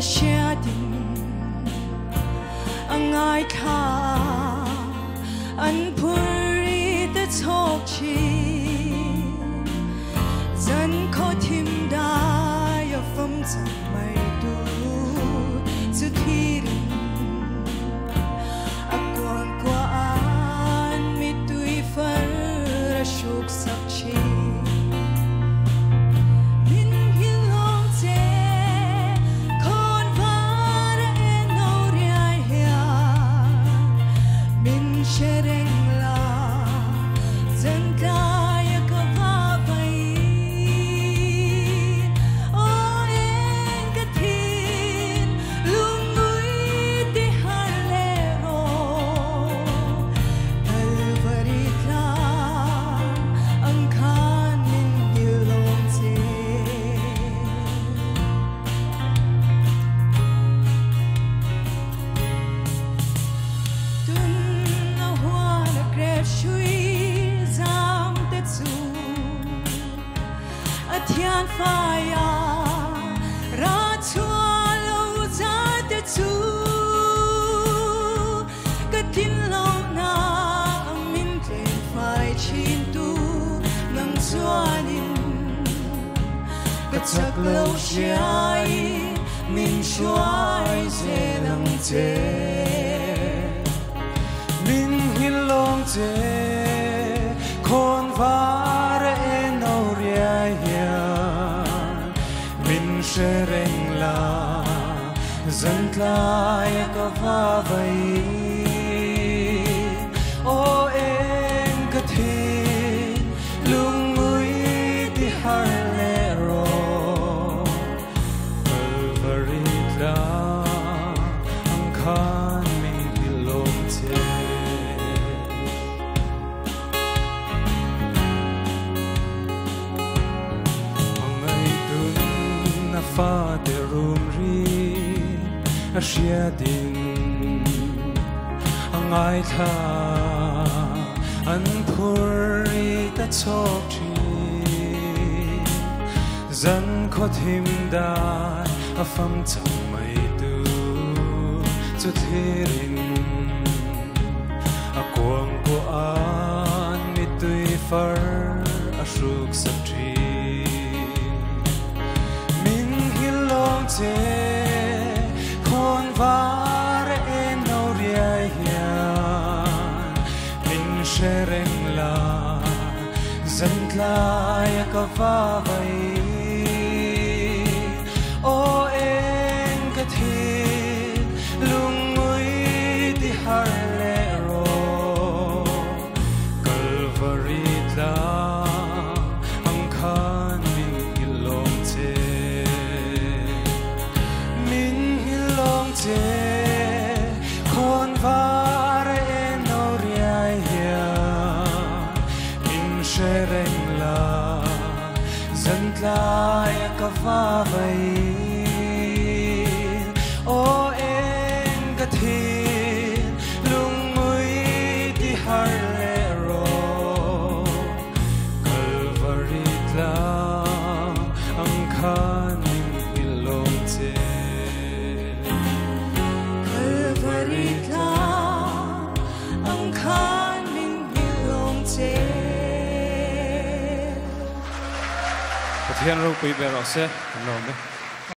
chia tình anh ai khá anh phơi tới chốc chi dân khó tìm đai ở phong chẳng mây đủ sự thi anh quăng qua anh mi tùy phật ra sụp sập chi thiên phai ra chua lâu ra te chu cái tin lâu na min ten phai chin tu ngang chua nin cái chắc lâu trái min chuai dễ lăng dễ min hin long dễ con va ra en nâu ria Sering la dân lai ka va vai o en ka thi lung mui ti har le ro varit la ang khan min hilom che pha de rum ri a shia din angai tha an phuri ta chok chi zan kho thim dai a pham chang mai tu chu thirin a kuang ko an mi tui far a shuk sap chi con va ra en nâu ria hian min shereng la dân lai ka va vai o en ka thi lung mui ti har le ro calvary la ang khan min ilom che con va ra en nâu ria hian min shereng la dân lai ka va vai o en ka thi lung mui ti har le ro calvary la ang khan min ilom che Thiên rô quý bè rõ xe, nồng đấy.